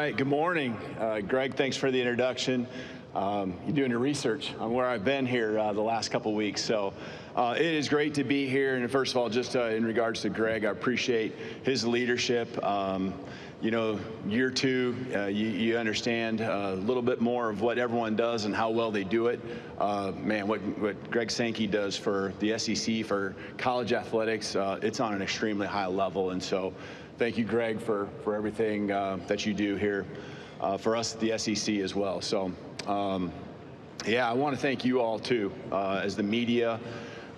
right, good morning. Greg, thanks for the introduction. You're doing your research on where I've been here the last couple weeks. So it is great to be here. And first of all, just in regards to Greg, I appreciate his leadership. You know, year two, you understand a little bit more of what everyone does and how well they do it. Man, what Greg Sankey does for the SEC, for college athletics, it's on an extremely high level. And so thank you, Greg, for everything that you do here for us at the SEC as well. So, yeah, I want to thank you all, too, as the media,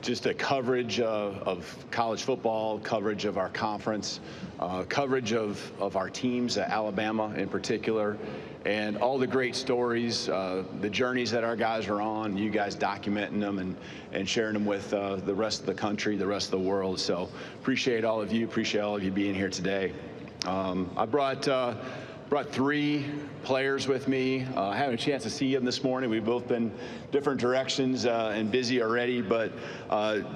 just a coverage of college football, coverage of our conference, coverage of our teams, Alabama in particular, and all the great stories, the journeys that our guys are on, you guys documenting them and sharing them with the rest of the country, the rest of the world. So appreciate all of you being here today. I brought three players with me. I had a chance to see them this morning. We've both been different directions and busy already, but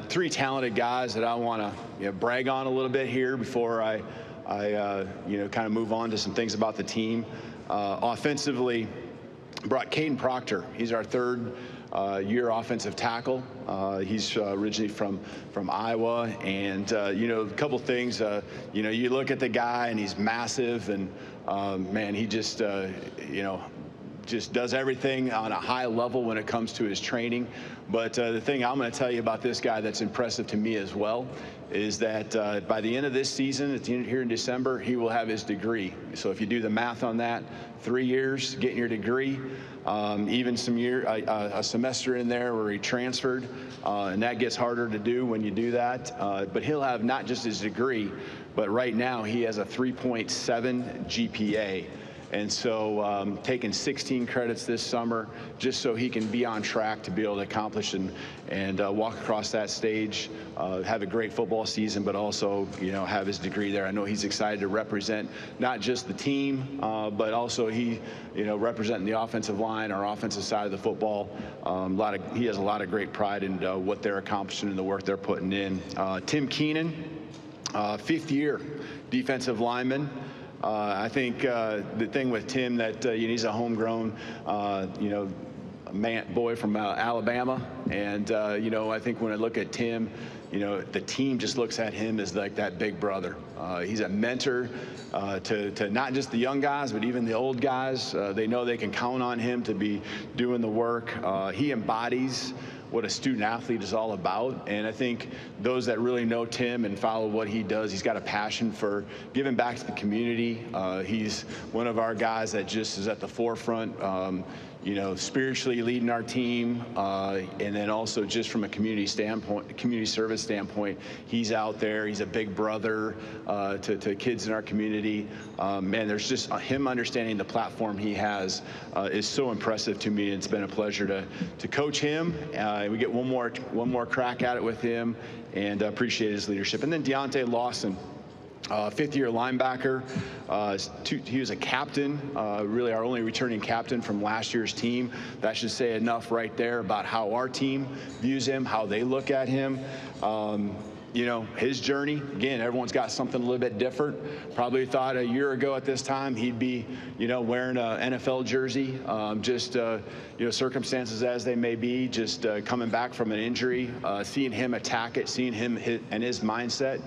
three talented guys that I want to brag on a little bit here before I kind of move on to some things about the team. Offensively, brought Caden Proctor. He's our third year offensive tackle. He's originally from Iowa, and a couple things. You look at the guy and he's massive, and man, he just just does everything on a high level when it comes to his training. But the thing I'm going to tell you about this guy that's impressive to me as well is that by the end of this season, at the end here in December, he will have his degree. So if you do the math on that, 3 years getting your degree, even a semester in there where he transferred, and that gets harder to do when you do that. But he'll have not just his degree, but right now he has a 3.7 GPA. And so taking 16 credits this summer just so he can be on track to be able to accomplish and walk across that stage, have a great football season, but also, have his degree there. I know he's excited to represent not just the team, but also he, representing the offensive line, our offensive side of the football. He has a lot of great pride in what they're accomplishing and the work they're putting in. Tim Keenan, fifth year defensive lineman. I think the thing with Tim that he's a homegrown, boy from Alabama, and I think when I look at Tim, the team just looks at him as like that big brother. He's a mentor to not just the young guys, but even the old guys. They know they can count on him to be doing the work. He embodies what a student athlete is all about. And I think those that really know Tim and follow what he does, he's got a passion for giving back to the community. He's one of our guys that just is at the forefront, spiritually leading our team, and then also just from a community service standpoint, he's out there. He's a big brother to kids in our community. Man, there's just him understanding the platform he has is so impressive to me. It's been a pleasure to coach him. We get one more crack at it with him, and appreciate his leadership. And then Deontay Lawson. Fifth-year linebacker. He was a captain, really our only returning captain from last year's team. That should say enough right there about how our team views him, how they look at him. His journey, again, everyone's got something a little bit different. Probably thought a year ago at this time he'd be, wearing an NFL jersey. Circumstances as they may be, just coming back from an injury, seeing him attack it, seeing him hit and his mindset,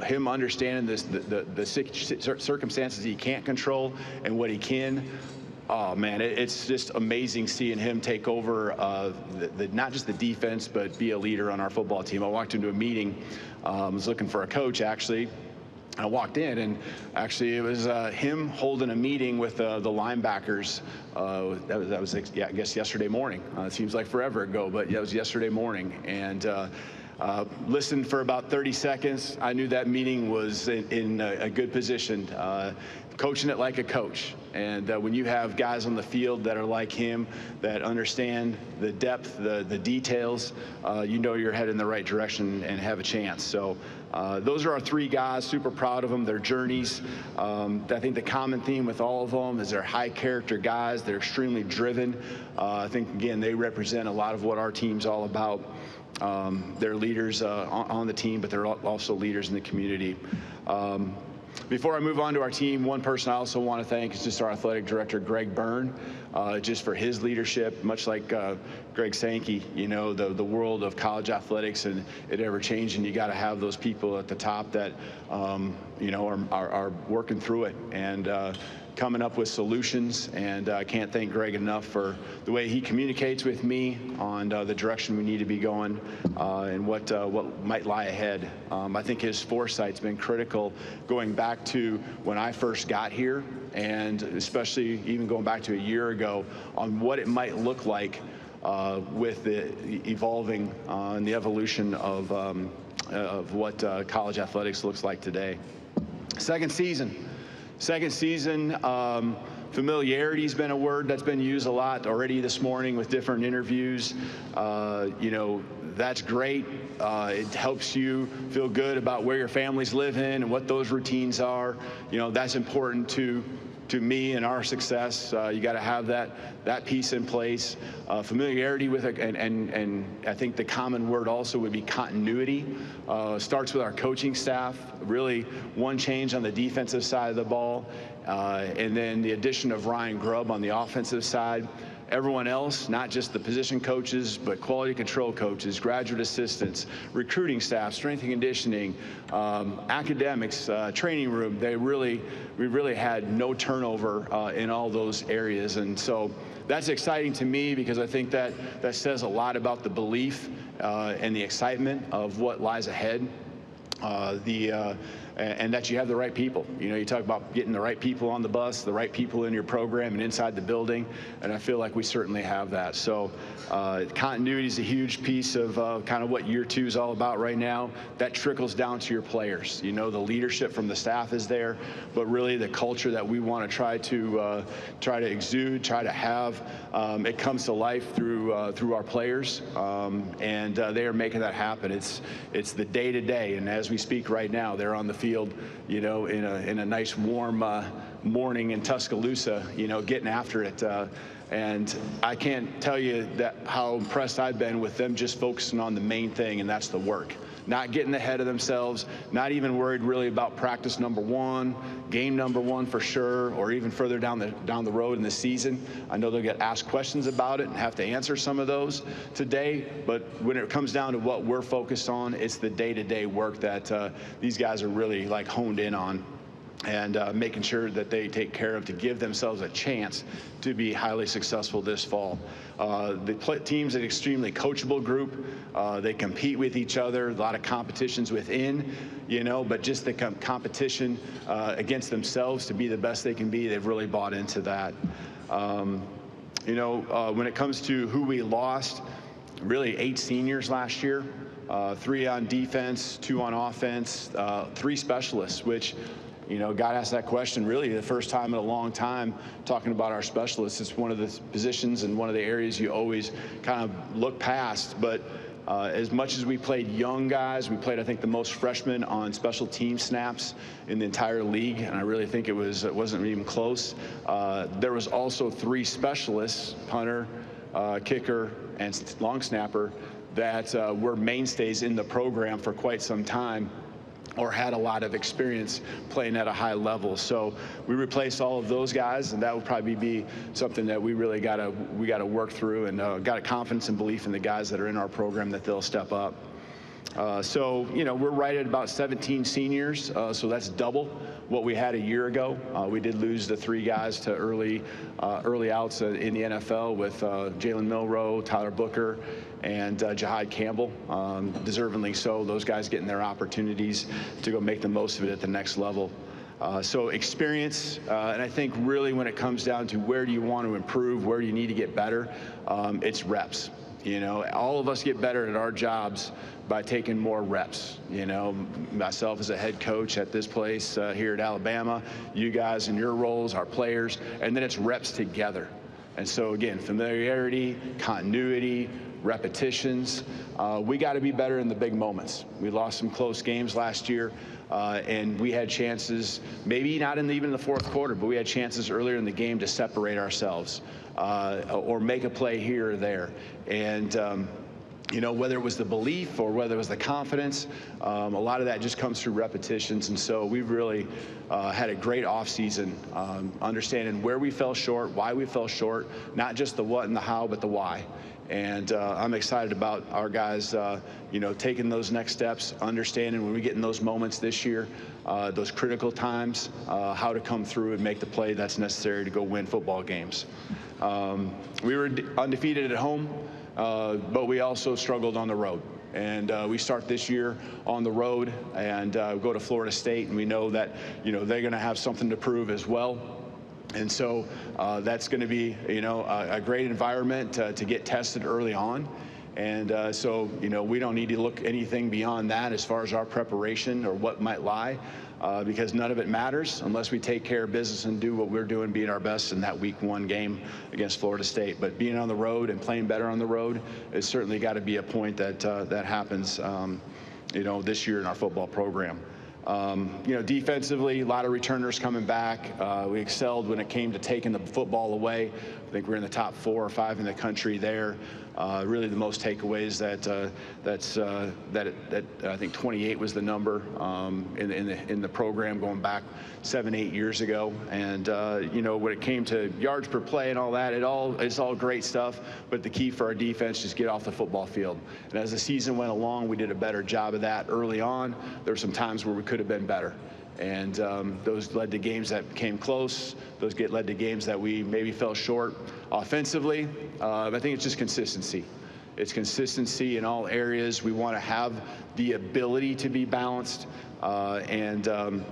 him understanding the circumstances he can't control and what he can. Oh, man, it's just amazing seeing him take over not just the defense, but be a leader on our football team. I walked into a meeting, was looking for a coach, actually. I walked in, and actually it was him holding a meeting with the linebackers. That was, I guess, yesterday morning. It seems like forever ago, but yeah, it was yesterday morning. And listened for about 30 seconds. I knew that meeting was in a good position, coaching it like a coach. And when you have guys on the field that are like him, that understand the depth, the details, you're headed in the right direction and have a chance. So those are our three guys. Super proud of them, their journeys. I think the common theme with all of them is they're high character guys. They're extremely driven. I think, again, they represent a lot of what our team's all about. They're leaders on the team, but they're also leaders in the community. Before I move on to our team, one person I also want to thank is just our athletic director, Greg Byrne, just for his leadership. Much like Greg Sankey, you know, the world of college athletics and it ever changing. You got to have those people at the top that, you know, are working through it and coming up with solutions. And I can't thank Greg enough for the way he communicates with me on the direction we need to be going and what might lie ahead. I think his foresight's been critical going back to when I first got here, and especially even going back to a year ago on what it might look like with the evolving and the evolution of what college athletics looks like today. Second season, familiarity's been a word that's been used a lot already this morning with different interviews. You know, that's great. It helps you feel good about where your family's living and what those routines are. You know, that's important to me and our success. You got to have that piece in place. Familiarity with it, and I think the common word also would be continuity. Starts with our coaching staff. Really, one change on the defensive side of the ball, and then the addition of Ryan Grubb on the offensive side. Everyone else, not just the position coaches, but quality control coaches, graduate assistants, recruiting staff, strength and conditioning, academics, training room, we really had no turnover in all those areas. And so that's exciting to me because I think that says a lot about the belief and the excitement of what lies ahead. And that you have the right people. You know, you talk about getting the right people on the bus, the right people in your program and inside the building, and I feel like we certainly have that. So continuity is a huge piece of kind of what year two is all about right now. That trickles down to your players. You know, the leadership from the staff is there, but really the culture that we want to try to exude, try to have, it comes to life through our players, and they are making that happen. It's the day-to-day, and as we speak right now, they're on the field, you know, in a nice warm morning in Tuscaloosa, you know, getting after it. And I can't tell you how impressed I've been with them just focusing on the main thing, and that's the work. Not getting ahead of themselves, not even worried really about practice number one, game number one for sure, or even further down the road in the season. I know they'll get asked questions about it and have to answer some of those today, but when it comes down to what we're focused on, it's the day-to-day work that these guys are really like honed in on, and making sure that they take care of to give themselves a chance to be highly successful this fall. The team's an extremely coachable group. They compete with each other, a lot of competitions within, you know, but just the competition against themselves to be the best they can be, they've really bought into that. You know, when it comes to who we lost, really 8 seniors last year. 3 on defense, 2 on offense, 3 specialists, which, you know, got asked that question really the first time in a long time talking about our specialists. It's one of the positions and one of the areas you always kind of look past. But as much as we played young guys, we played, I think, the most freshmen on special team snaps in the entire league, and I really think it wasn't even close. There was also 3 specialists, punter, kicker, and long snapper, that were mainstays in the program for quite some time, or had a lot of experience playing at a high level. So we replaced all of those guys, and that would probably be something that we really gotta work through, and got a confidence and belief in the guys that are in our program that they'll step up. So, you know, we're right at about 17 seniors, so that's double what we had a year ago. We did lose the 3 guys to early outs in the NFL with Jalen Milroe, Tyler Booker, and Jahad Campbell, deservingly so. Those guys getting their opportunities to go make the most of it at the next level. So experience, and I think really when it comes down to where do you want to improve, where do you need to get better, it's reps. You know, all of us get better at our jobs by taking more reps. You know, myself as a head coach at this place here at Alabama, you guys in your roles, our players, and then it's reps together. And so again, familiarity, continuity, repetitions. We got to be better in the big moments. We lost some close games last year, and we had chances, maybe not even in the fourth quarter, but we had chances earlier in the game to separate ourselves or make a play here or there. And whether it was the belief or whether it was the confidence, a lot of that just comes through repetitions. And so we've really had a great offseason, understanding where we fell short, why we fell short, not just the what and the how, but the why. And I'm excited about our guys, taking those next steps, understanding when we get in those moments this year, those critical times, how to come through and make the play that's necessary to go win football games. We were undefeated at home. But we also struggled on the road. And we start this year on the road and go to Florida State, and we know that, they're going to have something to prove as well. And so that's going to be, a great environment to get tested early on. And so, we don't need to look anything beyond that as far as our preparation or what might lie, because none of it matters unless we take care of business and do what we're doing, being our best in that week 1 game against Florida State. But being on the road and playing better on the road has certainly got to be a point that that happens, this year in our football program. Defensively, a lot of returners coming back. We excelled when it came to taking the football away. I think we're in the top 4 or 5 in the country there. Really the most takeaways that I think 28 was the number in the program going back 7-8 years ago. And when it came to yards per play and all that, it's all great stuff. But the key for our defense is get off the football field. And as the season went along, we did a better job of that early on. There were some times where we could have been better. And those led to games that came close. Those led to games that we maybe fell short. Offensively, I think it's just consistency. It's consistency in all areas. We want to have the ability to be balanced. That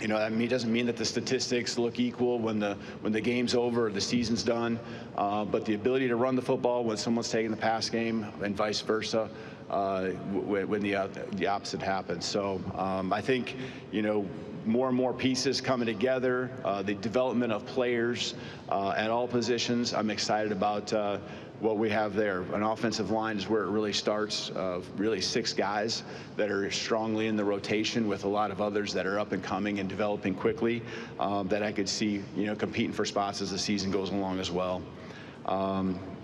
doesn't mean that the statistics look equal when the game's over or the season's done. But the ability to run the football when someone's taking the pass game and vice versa. When the opposite happens. So I think, more and more pieces coming together, the development of players at all positions. I'm excited about what we have there. An offensive line is where it really starts, really 6 guys that are strongly in the rotation with a lot of others that are up and coming and developing quickly that I could see, competing for spots as the season goes along as well.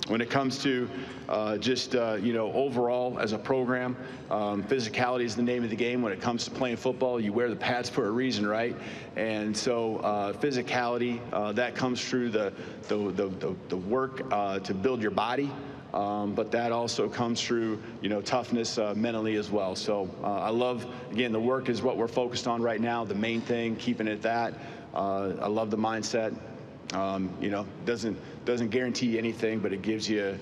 When it comes to overall as a program, physicality is the name of the game. When it comes to playing football, you wear the pads for a reason, right? And so physicality, that comes through the work to build your body. But that also comes through, toughness mentally as well. So I love, again, the work is what we're focused on right now. The main thing, keeping it that. I love the mindset. Doesn't guarantee anything, but it gives you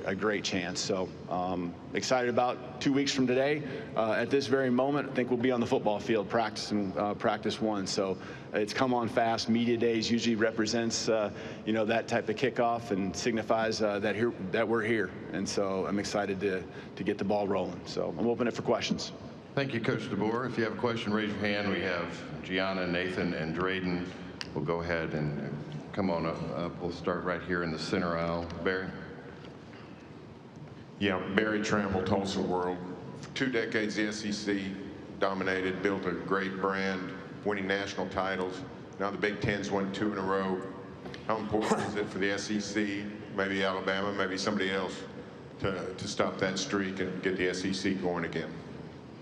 a great chance. So excited about 2 weeks from today. At this very moment, I think we'll be on the football field practicing practice 1. So it's come on fast. Media days usually represents that type of kickoff and signifies that we're here. And so I'm excited to get the ball rolling. So I'm open it for questions. Thank you, Coach DeBoer. If you have a question, raise your hand. We have Gianna, Nathan, and Drayden. We'll go ahead and come on up. We'll start right here in the center aisle. Barry? Yeah, Barry Tramble, Tulsa World. For 2 decades, the SEC dominated, built a great brand, winning national titles. Now the Big Ten's won 2 in a row. How important is it for the SEC, maybe Alabama, maybe somebody else, to stop that streak and get the SEC going again?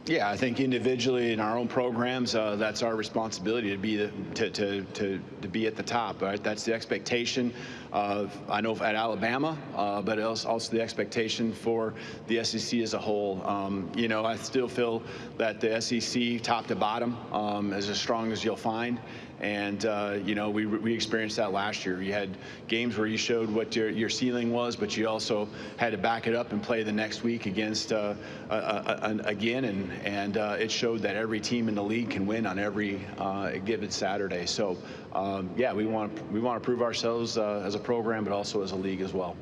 Yeah, I think individually in our own programs, that's our responsibility to be to be at the top. Right, that's the expectation of, I know at Alabama, but also the expectation for the SEC as a whole. I still feel that the SEC, top to bottom, is as strong as you'll find. And we experienced that last year. You had games where you showed what your ceiling was, but you also had to back it up and play the next week against again, and it showed that every team in the league can win on every given Saturday. So we want to prove ourselves as a program, but also as a league as well.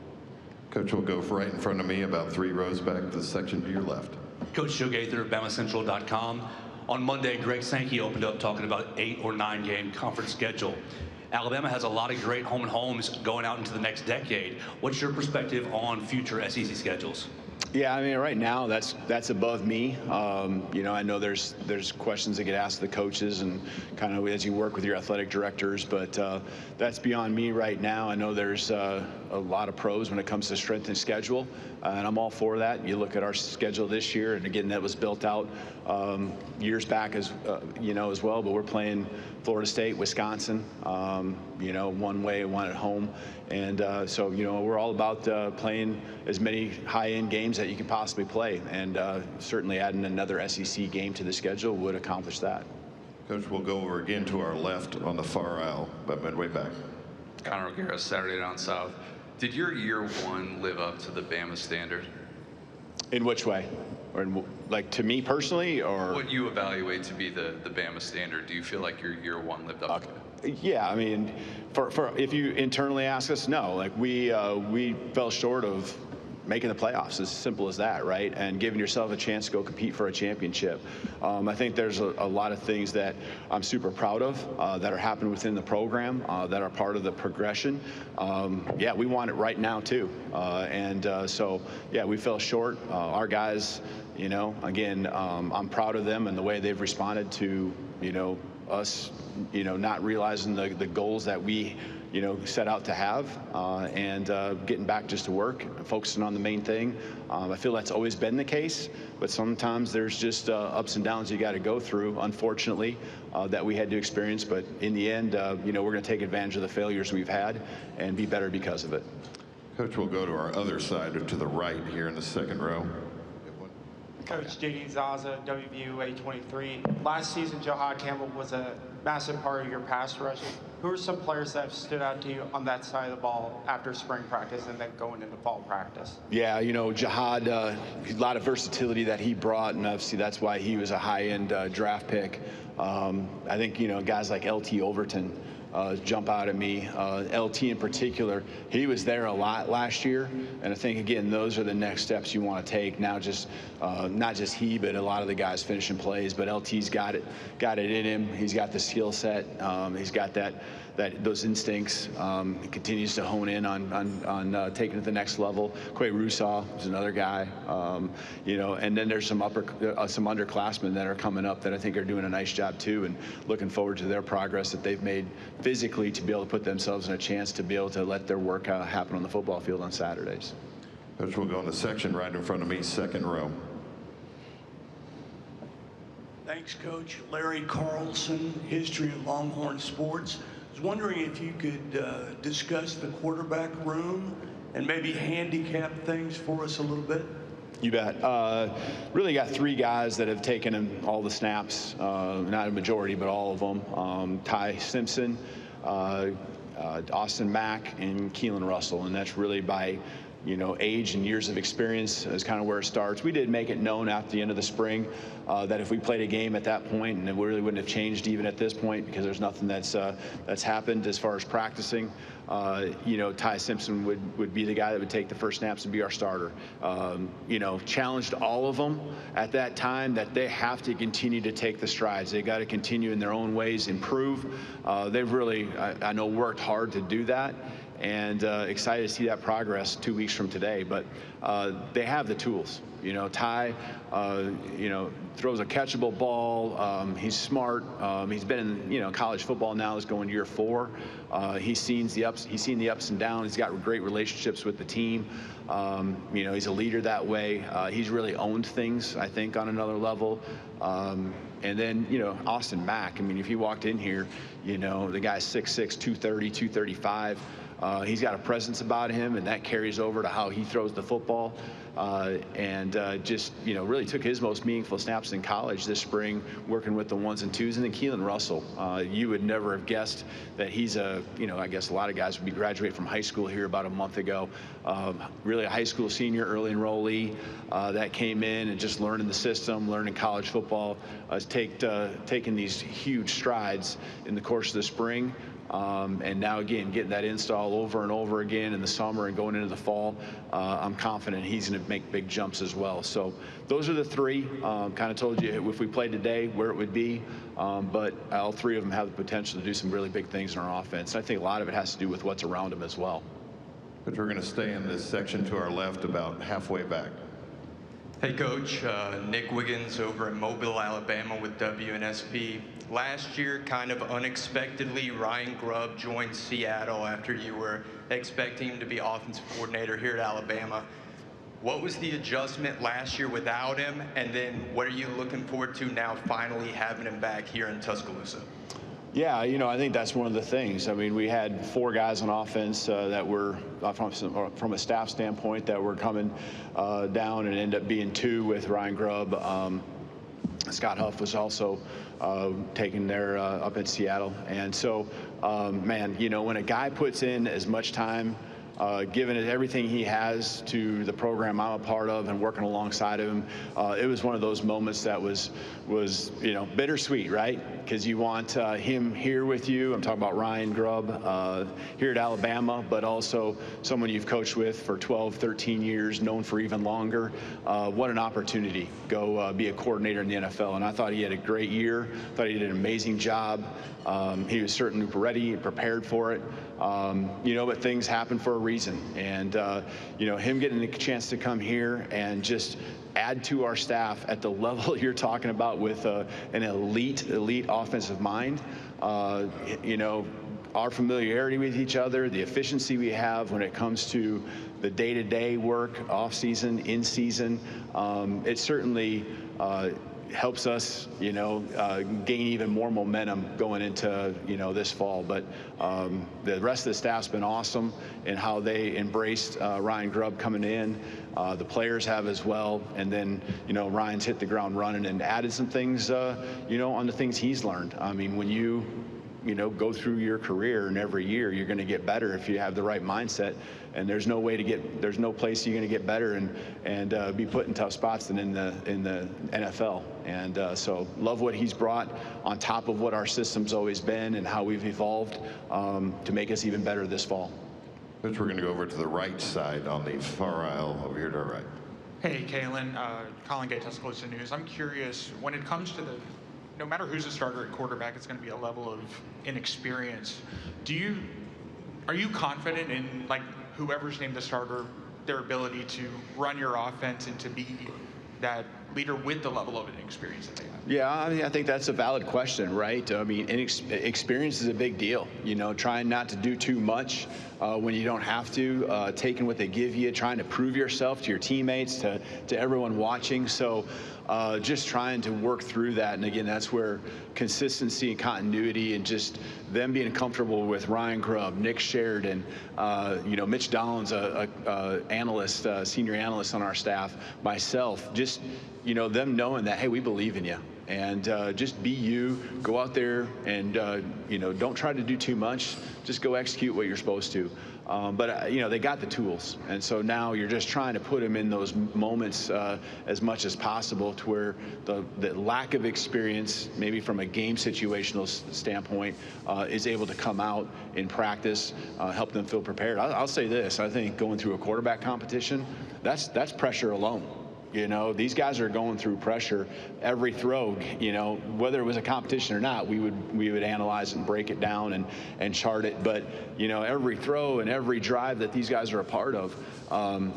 Coach will go right in front of me, about 3 rows back, the section to your left. Coach Joe Gaither of BamaCentral.com. On Monday, Greg Sankey opened up talking about 8 or 9 game conference schedule. Alabama has a lot of great home and homes going out into the next decade. What's your perspective on future SEC schedules? Yeah, I mean, right now that's above me. I know there's questions that get asked the coaches and kind of as you work with your athletic directors, but that's beyond me right now. I know there's a a lot of pros when it comes to strength and schedule, and I'm all for that. You look at our schedule this year, and again, that was built out years back as as well. But we're playing Florida State, Wisconsin, one way, one at home, and so we're all about playing as many high-end games that you can possibly play, and certainly adding another SEC game to the schedule would accomplish that. Coach, we'll go over again to our left on the far aisle, but midway back. Connor O'Gara, Saturday Down South. Did your year one live up to the Bama standard? In which way? Or like to me personally, or what you evaluate to be the Bama standard? Do you feel like your year one lived up to it? Yeah, I mean, for if you internally ask us, no. Like we fell short of making the playoffs, as simple as that, right? And giving yourself a chance to go compete for a championship. I think there's a lot of things that I'm super proud of that are happening within the program that are part of the progression. Yeah, we want it right now too. So yeah, we fell short. Our guys, again, I'm proud of them and the way they've responded to, us, not realizing the goals that we set out to have, and getting back just to work, focusing on the main thing. I feel that's always been the case, but sometimes there's just ups and downs you got to go through, unfortunately, that we had to experience. But in the end, we're going to take advantage of the failures we've had and be better because of it. Coach, we'll go to our other side, to the right here in the second row. Coach J.D. Zaza, WVU A23. Last season, Jahad Campbell was a massive part of your pass rush. Who are some players that have stood out to you on that side of the ball after spring practice and then going into fall practice? Yeah, Jahad, a lot of versatility that he brought, and obviously that's why he was a high-end draft pick. I think, guys like L.T. Overton jump out at me. LT in particular, he was there a lot last year, and I think again those are the next steps you want to take. Now, just not just he, but a lot of the guys finishing plays. But LT's got it in him. He's got the skill set. He's got those instincts. He continues to hone in on taking it to the next level. Quay Rusaw is another guy. And then there's some underclassmen that are coming up that I think are doing a nice job too, and looking forward to their progress that they've made physically to be able to put themselves in a chance to be able to let their work happen on the football field on Saturdays. Coach, we'll go in the section right in front of me, second row. Thanks, Coach. Larry Carlson, History of Longhorn Sports. I was wondering if you could discuss the quarterback room and maybe handicap things for us a little bit. You bet. Really got three guys that have taken all the snaps, not a majority, but all of them. Ty Simpson, Austin Mack, and Keelan Russell, and that's really by age and years of experience is kind of where it starts. We did make it known after the end of the spring that if we played a game at that point, and it really wouldn't have changed even at this point because there's nothing that's happened as far as practicing. Ty Simpson would be the guy that would take the first snaps and be our starter. Challenged all of them at that time that they have to continue to take the strides. They got to continue in their own ways, improve. They've really, I know, worked hard to do that. And excited to see that progress 2 weeks from today. But they have the tools. Ty, throws a catchable ball. He's smart. He's been in college football now. Is going year 4. He's seen the ups and downs. He's got great relationships with the team. He's a leader that way. He's really owned things, I think, on another level. And then, Austin Mack. I mean, if he walked in here, the guy's 6'6", 230, 235. He's got a presence about him, and that carries over to how he throws the football. Just really took his most meaningful snaps in college this spring, working with the 1s and 2s. And then Keelan Russell, you would never have guessed that he's I guess a lot of guys would be graduating from high school here about a month ago. Really a high school senior, early enrollee that came in and just learning the system, learning college football, taking these huge strides in the course of the spring. And now, again, getting that install over and over again in the summer and going into the fall, I'm confident he's going to make big jumps as well. So those are the three. Kind of told you if we played today where it would be, but all three of them have the potential to do some really big things in our offense. And I think a lot of it has to do with what's around them as well. But we're going to stay in this section to our left, about halfway back. Hey, Coach. Nick Wiggins over in Mobile, Alabama with WNSP. Last year, kind of unexpectedly, Ryan Grubb joined Seattle after you were expecting him to be offensive coordinator here at Alabama. What was the adjustment last year without him? And then what are you looking forward to now finally having him back here in Tuscaloosa? Yeah, I think that's one of the things. I mean, we had 4 guys on offense that were, from a staff standpoint, that were coming down, and ended up being 2 with Ryan Grubb. Scott Huff was also taken there up in Seattle. And so, man, when a guy puts in as much time, given it everything he has to the program I'm a part of and working alongside of him, it was one of those moments that was bittersweet, right? Because you want him here with you. I'm talking about Ryan Grubb here at Alabama, but also someone you've coached with for 12, 13 years, known for even longer. What an opportunity. Go be a coordinator in the NFL. And I thought he had a great year. Thought he did an amazing job. He was certainly ready and prepared for it. But things happen for a reason. And, him getting a chance to come here and just add to our staff at the level you're talking about with an elite offensive mind, our familiarity with each other, the efficiency we have when it comes to the day-to-day work, off-season, in-season, it certainly helps us, gain even more momentum going into, this fall. But the rest of the staff's been awesome in how they embraced Ryan Grubb coming in. The players have as well. And then, Ryan's hit the ground running and added some things, on the things he's learned. I mean, when you go through your career, and every year you're going to get better if you have the right mindset. And there's no place you're going to get better and be put in tough spots than in the NFL. And so love what he's brought on top of what our system's always been and how we've evolved to make us even better this fall. Coach, we're going to go over to the right side on the far aisle over here to our right. Hey, Kalen, Colin Gay, Tuscaloosa News. I'm curious, when it comes to no matter who's a starter at quarterback, it's going to be a level of inexperience. Are you confident in, whoever's named the starter, their ability to run your offense and to be that leader with the level of inexperience that they have? Yeah, I think that's a valid question, right? I mean, experience is a big deal. Trying not to do too much when you don't have to, taking what they give you, trying to prove yourself to your teammates, to everyone watching. So just trying to work through that. And again, that's where consistency and continuity and just them being comfortable with Ryan Grubb, Nick Sheridan, Mitch Dollins, analyst, senior analyst on our staff, myself, just, them knowing that, hey, we believe in you. And just be you, go out there and, don't try to do too much. Just go execute what you're supposed to. But they got the tools. And so now you're just trying to put them in those moments as much as possible to where the lack of experience, maybe from a game situational standpoint, is able to come out in practice, help them feel prepared. I'll say this. I think going through a quarterback competition, that's pressure alone. These guys are going through pressure every throw. Whether it was a competition or not, we would analyze and break it down and chart it. But every throw and every drive that these guys are a part of,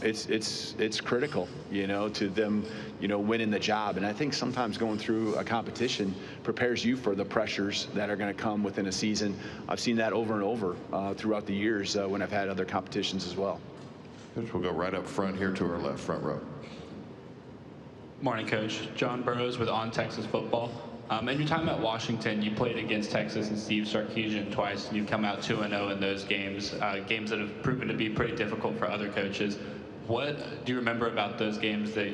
it's critical. To them, winning the job. And I think sometimes going through a competition prepares you for the pressures that are going to come within a season. I've seen that over and over throughout the years when I've had other competitions as well. Coach, we'll go right up front here to our left, front row. Morning, Coach. John Burrows with On Texas Football. In your time at Washington, you played against Texas and Steve Sarkisian twice, and you've come out 2-0 in those games, games that have proven to be pretty difficult for other coaches. What do you remember about those games that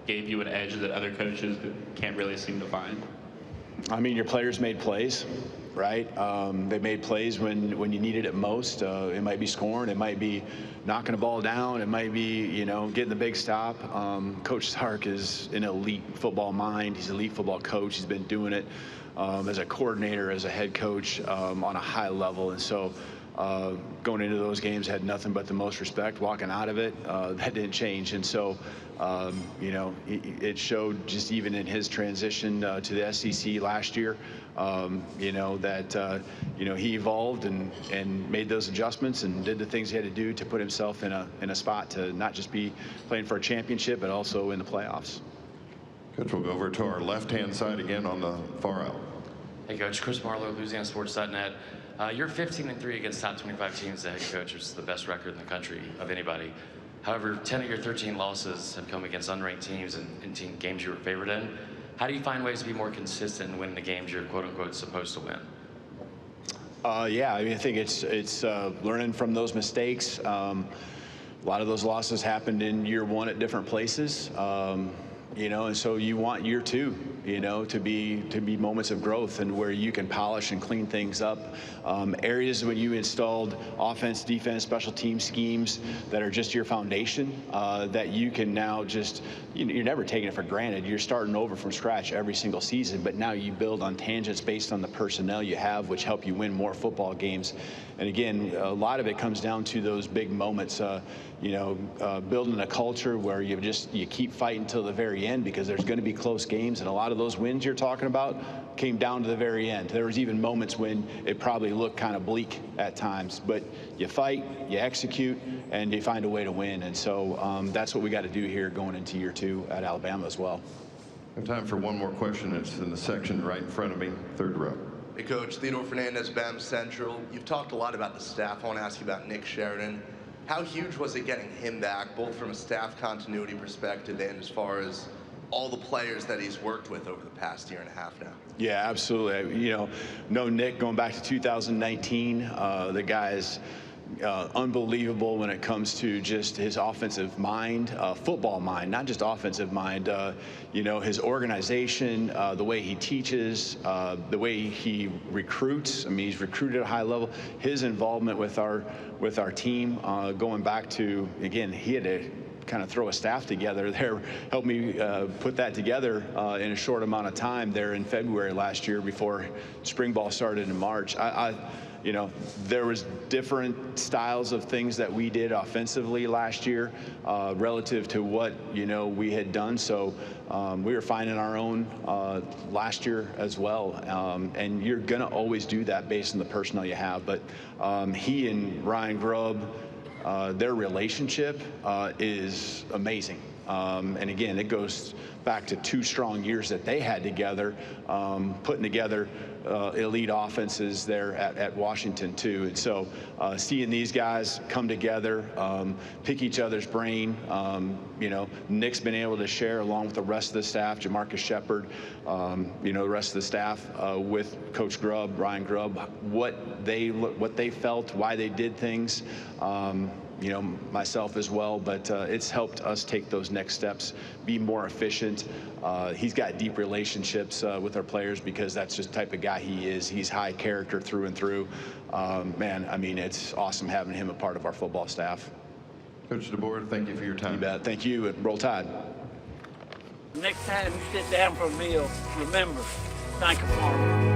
gave you an edge that other coaches can't really seem to find? I mean, your players made plays, right? They made plays when you needed it most. It might be scoring, it might be knocking a ball down, it might be, getting the big stop. Coach Sark is an elite football mind. He's an elite football coach. He's been doing it as a coordinator, as a head coach on a high level. And so going into those games had nothing but the most respect. Walking out of it, that didn't change. And so, you know, it showed just even in his transition to the SEC last year, you know, that, you know, he evolved and made those adjustments and did the things he had to do to put himself in a spot to not just be playing for a championship, but also in the playoffs. Coach, we'll go over to our left-hand side again on the far out. Hey, Coach. Chris Marlowe, LouisianaSports.net. You're 15-3 against top 25 teams as a head coach, which is the best record in the country of anybody. However, 10 of your 13 losses have come against unranked teams and in games you were favored in. How do you find ways to be more consistent in winning the games you're quote-unquote supposed to win? Yeah, I mean, I think it's learning from those mistakes. A lot of those losses happened in year one at different places. You know, and so you want year two, you know, to be moments of growth and where you can polish and clean things up. Areas when you installed offense, defense, special team schemes that are just your foundation, that you can now just, you're never taking it for granted. You're starting over from scratch every single season, but now you build on tangents based on the personnel you have, which help you win more football games. And again, a lot of it comes down to those big moments, you know, building a culture where you keep fighting till the very end, because there's going to be close games, and a lot of those wins you're talking about came down to the very end. There was even moments when it probably looked kind of bleak at times, but you fight, you execute, and you find a way to win. And so that's what we got to do here going into year two at Alabama as well. We have time for one more question. It's in the section right in front of me, third row. Hey, Coach. Theodore Fernandez, BAM Central. You've talked a lot about the staff. I want to ask you about Nick Sheridan. How huge was it getting him back, both from a staff continuity perspective and as far as all the players that he's worked with over the past year and a half now? Yeah, absolutely. You know Nick going back to 2019. The guy is unbelievable when it comes to just his offensive mind, football mind, not just offensive mind. You know, his organization, the way he teaches, the way he recruits. I mean, he's recruited at a high level. His involvement with our team, going back to, again, he had to kind of throw a staff together there, helped me put that together in a short amount of time there in February last year before spring ball started in March. You know, there was different styles of things that we did offensively last year relative to what, you know, we had done. So we were finding our own last year as well. And you're going to always do that based on the personnel you have. But he and Ryan Grubb, their relationship is amazing. And again, it goes back to 2 strong years that they had together, putting together elite offenses there at Washington too. And so seeing these guys come together, pick each other's brain, you know, Nick's been able to share along with the rest of the staff, Jamarcus Shepard, you know, the rest of the staff with Coach Grubb, Ryan Grubb, what they felt, why they did things. You know, myself as well, but it's helped us take those next steps, be more efficient. He's got deep relationships with our players because that's just the type of guy he is. He's high character through and through. Man, I mean, it's awesome having him a part of our football staff. Coach DeBoer, thank you for your time. You bet. Thank you, and roll tide. Next time you sit down for a meal, remember, thank a farmer.